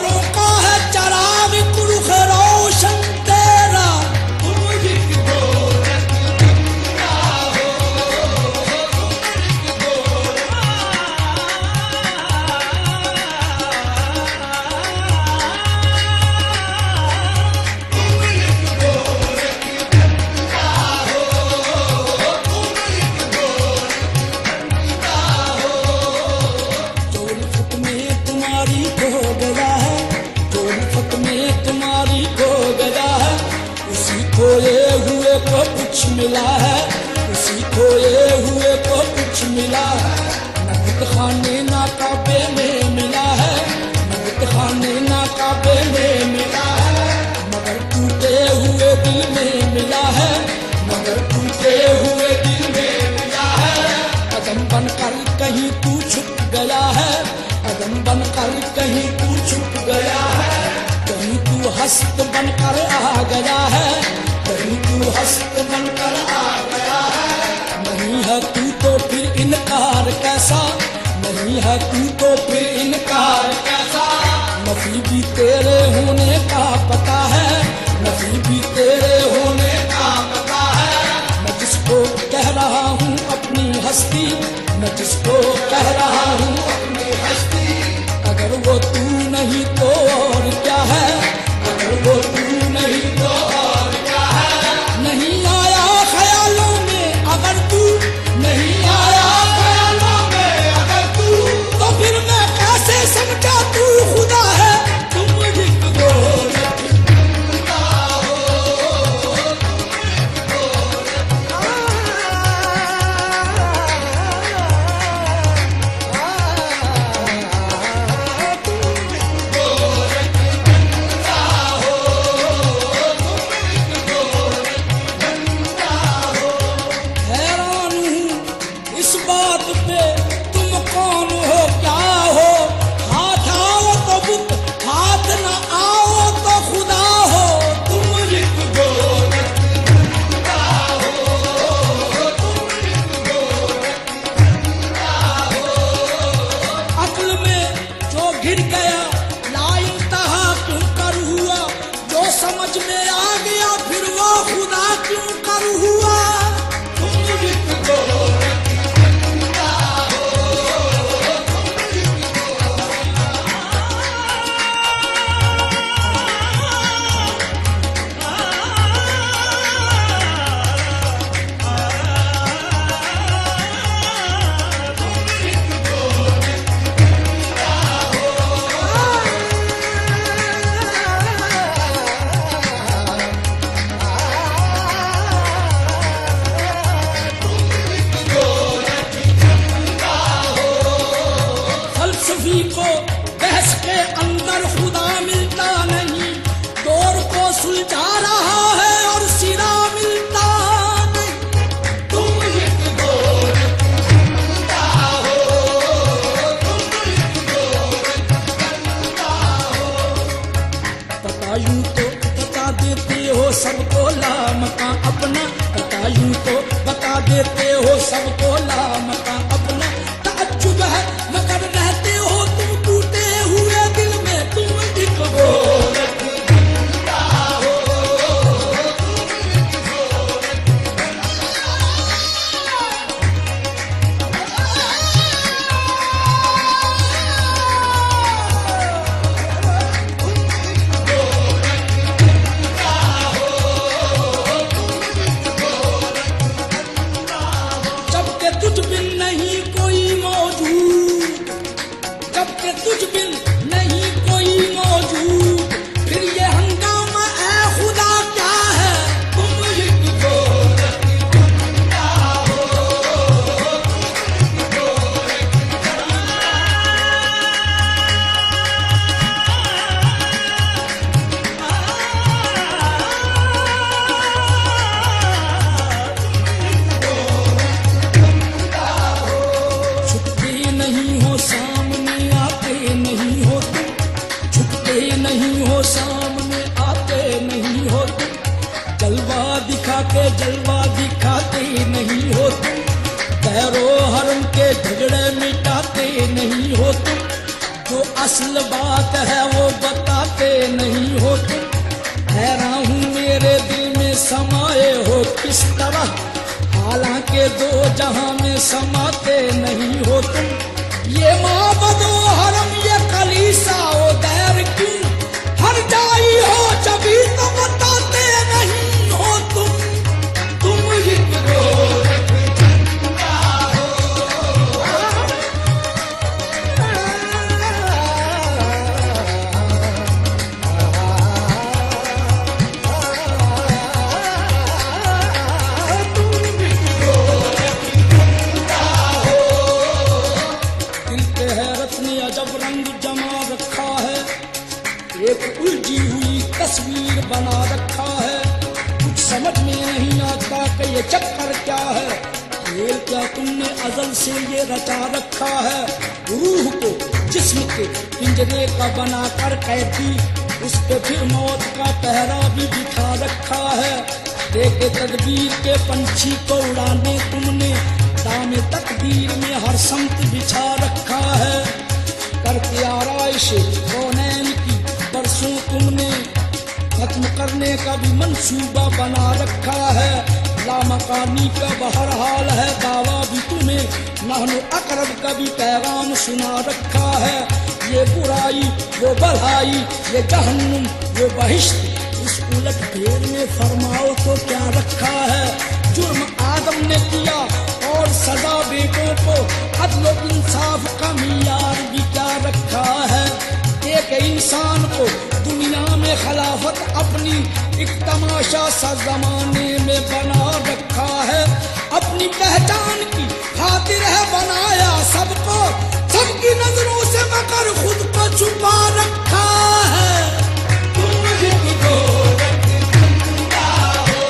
औरों का है चराग कुरुख रोशन तेरा। तुम एक गोरखा हो, जो उल्फत में तुम्हारी खो गया है, जो उल्फत में तुम्हारी खो गया है, उसी खोए हुए को कुछ मिला है, उसी खोए हुए को कुछ मिला है। नगद खाने ना काबे में मिला है, नगद खाने ना काबे में मिला है, मगर टूटे हुए दिल में मिला है, मगर टूटे हुए दिल में मिला है। कदम बनकर कहीं तू छुप गया है, कदम बनकर कहीं तू छुप गया है, कहीं तू हस्त बनकर आ गया है, कहीं तू हस्त बनकर आ गया है। नहीं है तू तो फिर इनकार कैसा, नहीं है तू तो फिर इनकार कैसा। नफी भी तेरे होने का पता है, नफी भी तेरे होने का पता है। मैं जिसको कह रहा हूँ अपनी हस्ती, मैं जिसको कह रहा हूँ अपनी हस्ती, अगर वो तू नहीं तो और क्या है, अगर वो तू नहीं तो और क्या है। नहीं आया ख्यालों में अगर तू, नहीं आया ख्यालों में अगर तू, तो फिर मैं कैसे समझा तू खुदा है। तुम एक गोरखा हो, हैरान हूँ इस बात पे तुम कौन हो क्या हो। हाथ आओ तो बुत, हाथ न आओ तो खुदा हो। तुम एक गोरखा हो, अक्ल में जो गिर गया लाइंतहा क्यों कर हुआ, जो समझ में आ गया फिर वो खुदा क्यों कर हुआ। तुम एक गोरखा हो, फलसफी को बहस के अंदर खुदा मिलता नहीं, दौर को सुलझा रहा है और सिरा मिलता नहीं। तुम एक गोरखा हो, पता यूं तो बता देते हो सबको लामका अपना, पता यूं तो बता देते हो सबको लामका अपना। ताज्जुब है मगर रहते हो तुम टूटे हुए दिल में। तुम एक गोरखा हो, जबकि तुझ बिन नहीं कोई मौजूद, जबकि तुझ बिन नहीं कोई मौजूद, फिर ये हंगामा ऐ खुदा क्या है। तुम एक गोरखा हो, छुपते नहीं हो सामने आते नहीं हो तुम, छुपते नहीं हो सामने आते नहीं हो तुम, जलवा दिखा के जलवा दिखाते नहीं हो तुम, पैरो हरम के झगड़े मिटाते नहीं हो तुम। जो असल बात है वो बता इस तरह, हालांकि दो जहां में समाते नहीं हो तुम। ये माबदो हरम ये कलीसा ओ दैर क्यों हर जाई हो, जभी तो बताते नहीं हो तुम। तुम एक गोरख धंधा हो, दिल के हैरत ने अजब रंग जमा रखा है, एक उलझी हुई तस्वीर बना रखा है। कुछ समझ में नहीं आता कि ये चक्कर क्या है, खेल क्या तुमने अजल से ये रचा रखा है। रूह को जिस्म के पिंजरे का बनाकर कैदी, उस पे फिर मौत का पहरा भी बिठा रखा है। देखे तदबीर के पंछी को उड़ाने तुमने, दामे तकदीर में हर संत बिछा रखा है। करके आराइश कौनैन की बरसों तुमने, खत्म करने का भी मंसूबा बना रखा है। लामकानी का बहरहाल है दावा भी तुम्हें, नहनु अकरब का भी पैगाम सुना रखा है। ये बुराई वो भलाई, ये जहन्नुम वो बहिश्त, इस उलट फेर में फरमाओ तो क्या रखा है। जुर्म आदम ने किया और सजा बेटों को, अदल इंसाफ का मियार भी क्या रखा है। एक इंसान को दुनिया में खिलाफत अपनी एक तमाशा सा जमाने में बना रखा है। अपनी पहचान की खातिर है बनाया सबको, सबकी नजरों से मगर खुद को छुपा रखा है। तुम एक गोरख धंधा हो,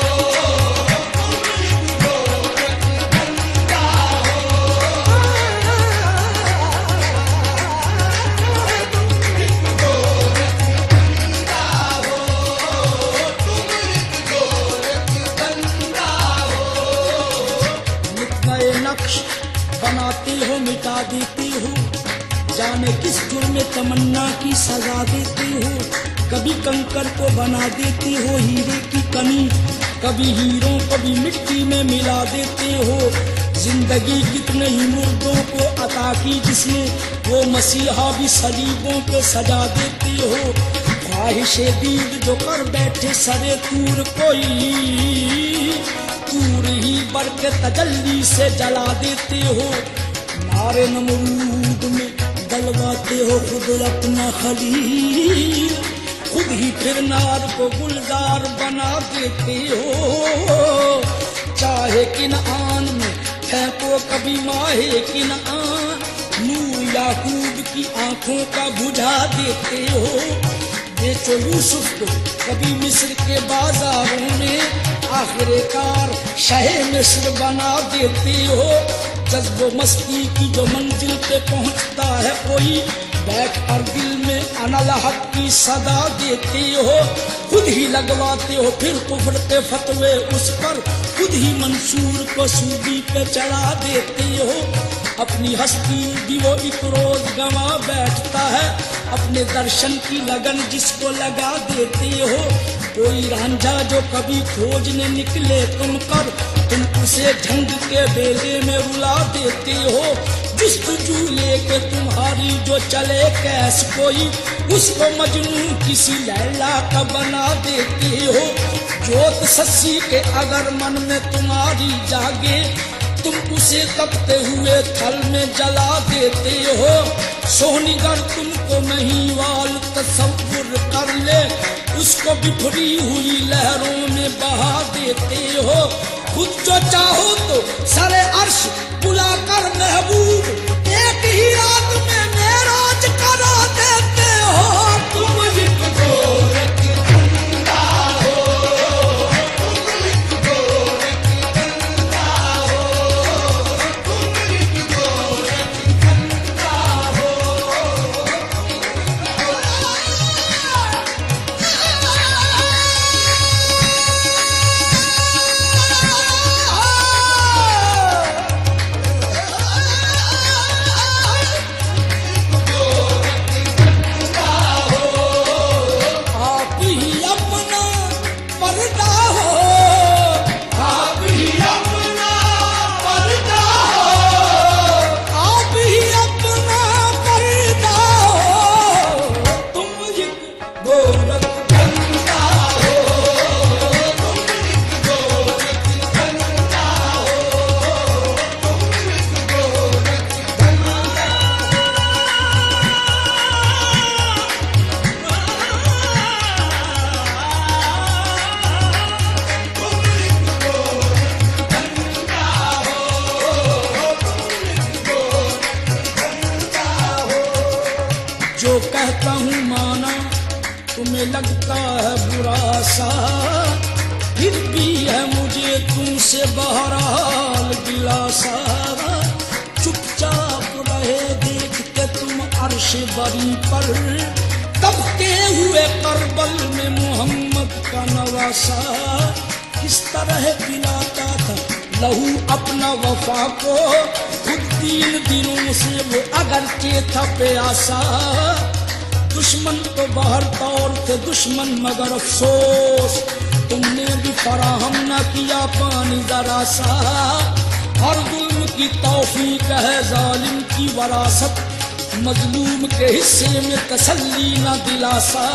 नए नक्श बनाती हो मिटा देती हो, जाने किस जुर्म में तमन्ना की सजा देती हो। कभी कंकर को बना देती हो हीरे की कनी, कभी हीरों कभी मिट्टी में मिला देते हो। जिंदगी कितने ही मुर्दों को अता की जिसने, वो मसीहा भी सलीबों को सजा देती हो। ख्वाहिशे दीद जो कर बैठे सरे तूर कोई, तूर ही बर के तजल्ली से जला देते हो। नारे नमरूद में डलवाते हो खुद अपना खलील, खुद ही फिर नार को गुलजार बना देते हो। चाहे किनआन में फेंको कभी माहे किनआन, नूर याकूब की आंखों का बुझा देते हो। बेचो यूसुफ को कभी मिस्र के बाजारों में, आखिरकार शहे मिस्र बना देते हो। जज्बो मस्ती की जो मंजिल पे पहुंचता है कोई, बैठ कर दिल में अनलहक की सदा देते हो। खुद ही लगवाते हो फिर कुफ्र के फतवे उस पर, खुद ही मंसूर को सूदी पे चढ़ा देते हो। अपनी हस्ती भी वो एक रोज गंवा बैठता है, अपने दर्शन की लगन जिसको लगा देते हो। कोई रांझा जो कभी खोजने निकले तुम पर, तुम उसे ढंग के बेले में रुला देते हो। जुस्तजू लेके तुम्हारी जो चले कैस कोई, उसको मजनू किसी लैला का बना देते हो। जोत सस्सी के अगर मन में तुम्हारी जागे, तुम उसे तपते हुए थल में जला देते हो। सोहनीगर तुमको महिवाल तसव्वुर कर ले, उसको बिखरी हुई लहरों में बहा देते हो। खुद जो चाहो तो सरे अर्श बुला कर महबूब, एक ही रात में मेराज करा देते हो। तुम एक गोरख धंधा हो, तुम एक गोरख धंधा हो, तुम एक गोरख धंधा हो। गोरख धंधा गोरख गंगा हो, तुम एक गोरख गंगा हो, तुम एक गोरख गंगा जो कहता हूँ माना तुम्हें लगता है बुरा सा, फिर भी है मुझे तुमसे बहरहाल गिलासा। चुपचाप रहे देखते तुम अर्श बरी पर, दबते हुए करबल में मोहम्मद का नवासा। किस तरह पिलाता था लहू अपना वफा को, खुद 3 दिनों से वो अगरचे था प्यासा। दुश्मन तो बाहर तौर थे दुश्मन मगर अफसोस, तुमने भी फराहम न किया पानी जरा सा। हर जुल्म की तौफीक है जालिम की वरासत, मजलूम के हिस्से में तसल्ली न दिलासा।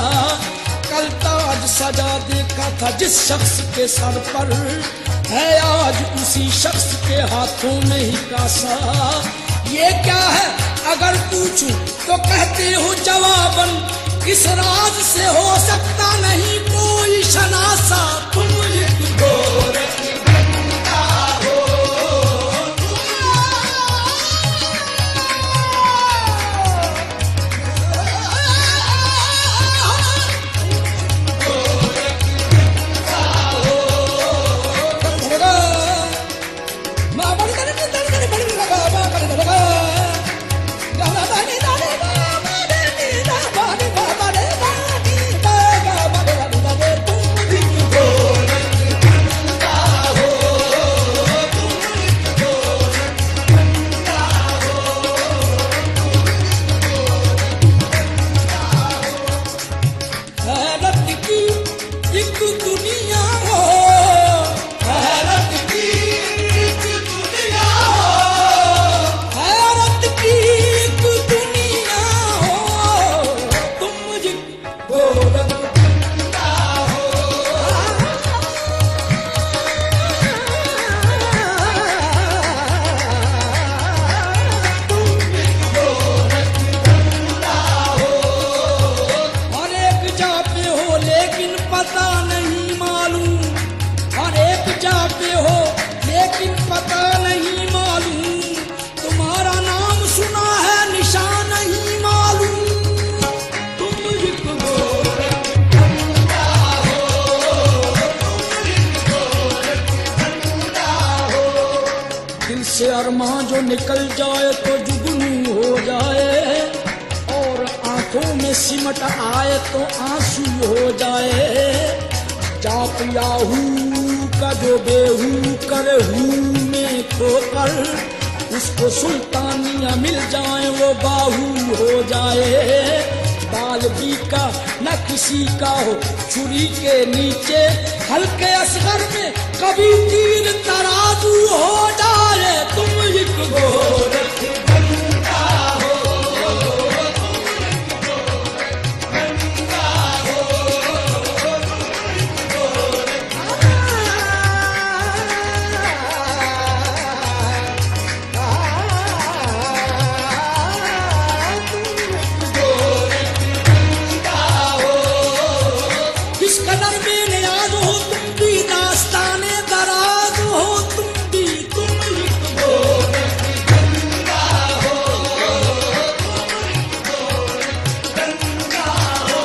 कल ताज सजा देखा था जिस शख्स के सर पर, है आज उसी शख्स के हाथों में ही कासा। ये क्या है अगर पूछूं तो कहते हो जवाबन, इस राज से हो सकता नहीं कोई शनासा। तुम एक गोरख गंगा हो, से अरमां जो निकल जाए तो जुगनू हो जाए, और आंखों में सिमट आए तो आंसू हो जाए। जाप याहू का जो बेहू करे हू में खोकर, उसको सुल्तानिया मिल जाए वो बाहू हो जाए। बालगी का न किसी का हो छुरी के नीचे, हल्के असगर में कभी तीर तराजू हो जाए। तुम एक गोरख गंगा हो, गंगा हो, किस कदर बेनियाज हो तुम भी, दास्ताने दराज हो तुम भी। तुम एक गोरख गंगा हो, गंगा हो,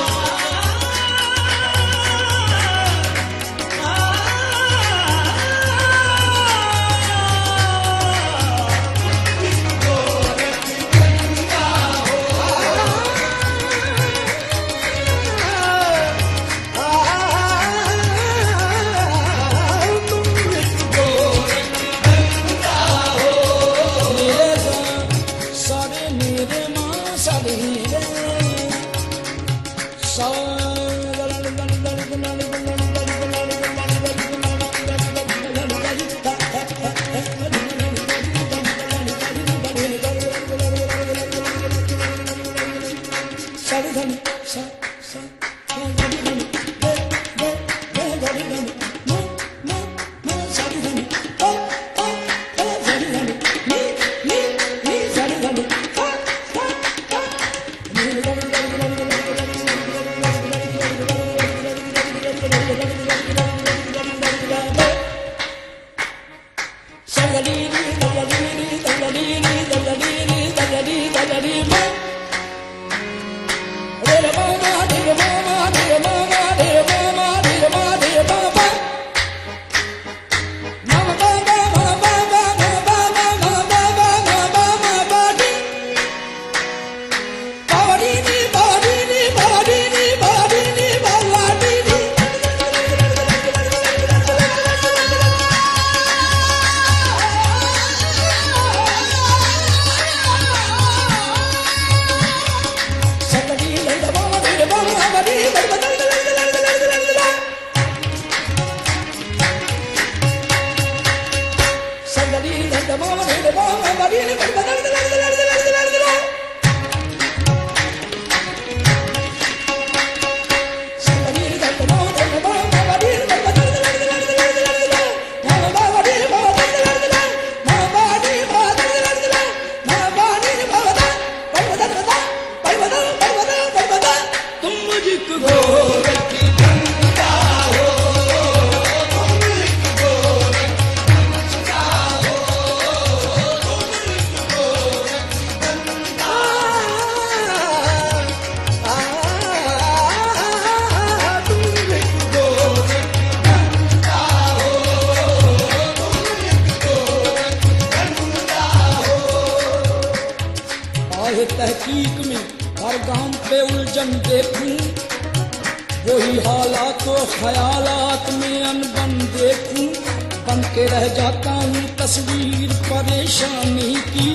तहकीक में हर गांव पे उलझन देखूं, वही हालात और ख्यालात में अनबन देखूं, बन के रह जाता हूँ तस्वीर परेशानी की।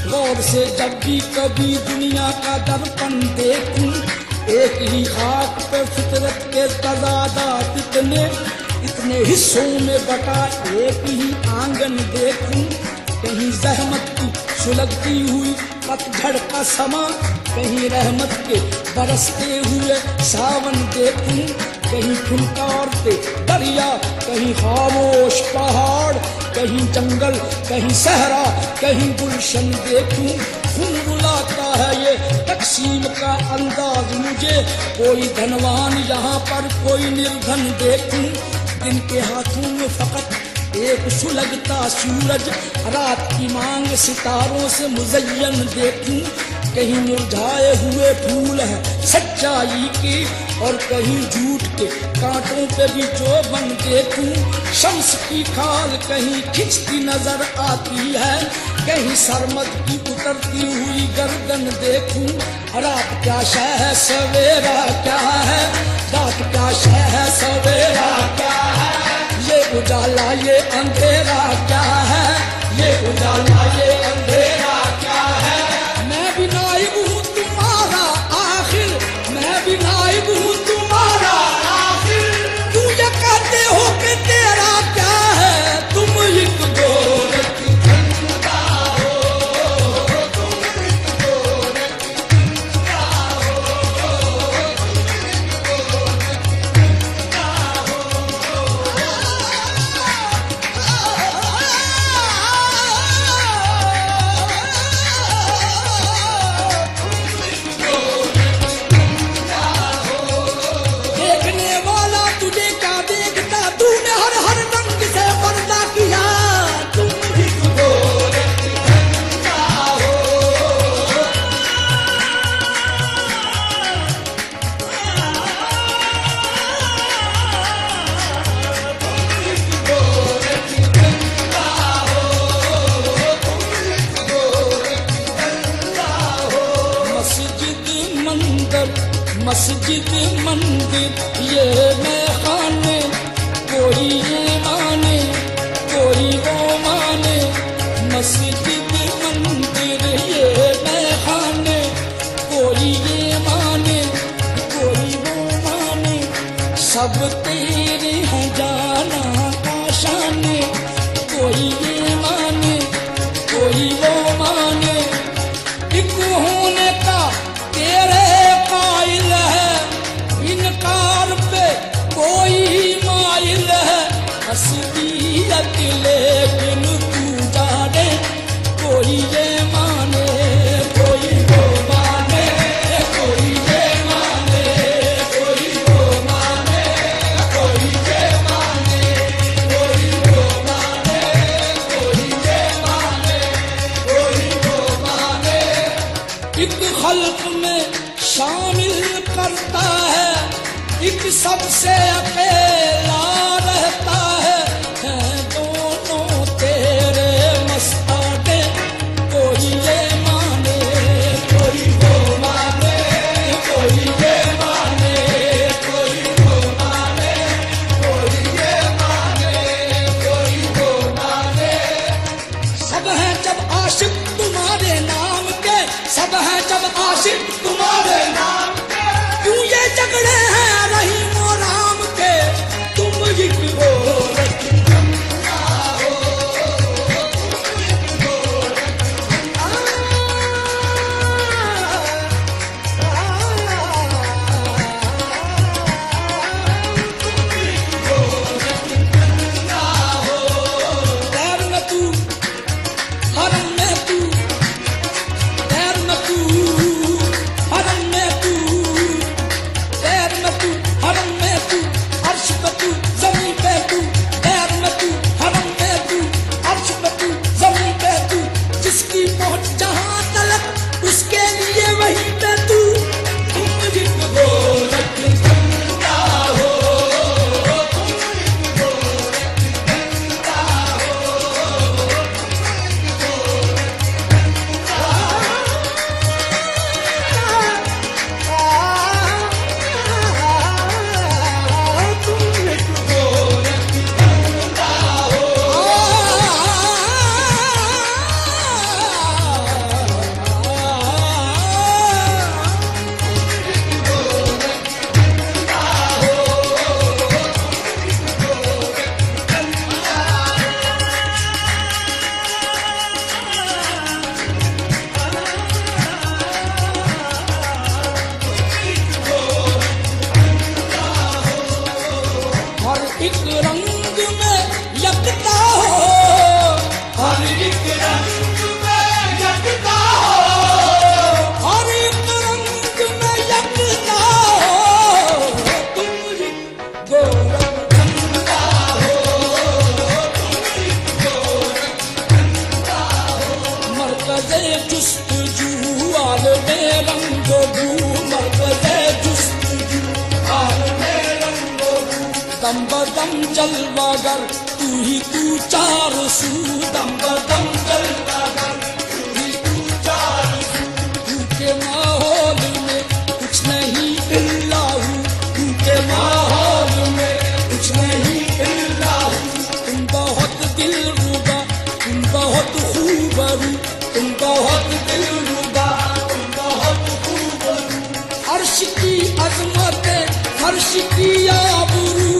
गौर से जब भी कभी दुनिया का दर्पण देखूं, एक ही खाक पे फितरत के तजादात इतने हिस्सों में बटा एक ही आंगन देखूं। कहीं जहमत की सुलगती हुई पतझड़ का समा, कहीं रहमत के बरसते हुए सावन देखूं, कहीं फुलकारते दरिया, कहीं खामोश पहाड़, कहीं जंगल, कहीं सहरा, कहीं गुलशन देखूं। खून बुलाता है ये तकसीम का अंदाज मुझे, कोई धनवान यहाँ पर कोई निर्धन देखूं। दिन के हाथों में फकत एक सुलगता सूरज, रात की मांग सितारों से मुज़य्यन देखूं। कहीं मुरझाए हुए फूल है सच्चाई की, और कहीं झूठ के कांटों पे भी जो बन देखूं। शम्स की खाल कहीं खिंचती नजर आती है, कहीं सरमद की उतरती हुई गर्दन देखूं। रात क्या शय है सवेरा क्या है, रात क्या शय है सवेरा क्या है, ये उजाला ये अंधेरा क्या है, ये उजाला ये अंधेरा क्या है। मैं भी नाइब हूँ तुम्हारा आखिर, मैं भी नाइब हूँ तुम्हारा आखिर, तू ये कहते हो कि तेरा क्या है, तुम एक गोरख धंधा हो, तुम एक गोरख धंधा हो, तुम एक गोरख धंधा हो। देखने वाला तुझे क्या देखता, तूने हर हर रंग से पर्दा किया, तुम एक गोरख धंधा हो, तुम एक गोरख धंधा हो, तुम एक गोरख धंधा हो। मस्जिद मंदिर ये मैखाने, कोई ये माने कोई वो माने। मस्जिद मंदिर ये मैखाने, कोई ये माने कोई वो माने। सब तेरे हैं जाना आशाने, कोई ये माने कोई वो माने। एक होने का तेरे कायल है इनका प्यार पे कोई माइल है असलियत, लेकिन तू जाने कोई ये माने कोई वो माने, कोई ये माने कोई वो माने, कोई ये माने कोई वो माने, कोई ये माने कोई वो माने। एक खल्क में शामिल करता है, एक सबसे अकेला रहता है दोनों तेरे मस्ताने, कोई ये माने कोई वो माने, कोई ये माने कोई वो माने, कोई ये माने कोई वो माने। सब हैं जब आशिक तुम्हारे नाम के, सब हैं जब आशिक तुम्हारे नाम के, क्यों ये झगड़े हैं रहीम और राम के, तुम एक हो एक रंग में यकता हो, हर एक रंग में यकता हो, हर एक रंग में यकता हो, तुम गोरखा हो, तुम गोरखा हो। मरकज़े जुस्तजू आलमे रंगो बू, मरकज़े जुस्तजू आलमे दम बदम जलवागर तू ही तू चार सू, दम बदम जलवागर तू ही तू चार सू। तू के माहौल में कुछ नहीं इल्ला हूँ, तू के माहौल में कुछ नहीं इल्ला हूँ। तुम बहुत दिलरुबा, तुम बहुत खूबरू, तुम बहुत दिलरुबा, तुम बहुत खूबरू। अर्श की अजमतें, अर्श की आबरू,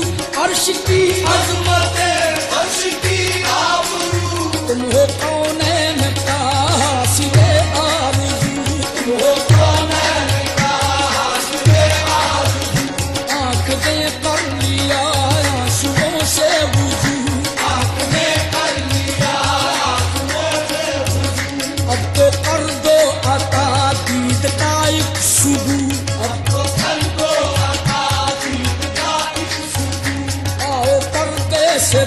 अर्श की अज़मतें, अर्श की आबरू। तुम हो कौनैन का हासिले आरज़ू, तुम हो कौनैन का हासिले आरज़ू। आँख ने कर लिया आंसुओं से वुज़ू, आँख ने कर लिया आंसुओं से वुज़ू। अब तो कर दो अता दीद का एक शुबू, अब तो कर दो अता दीद का एक शुबू। आओ पर्दे से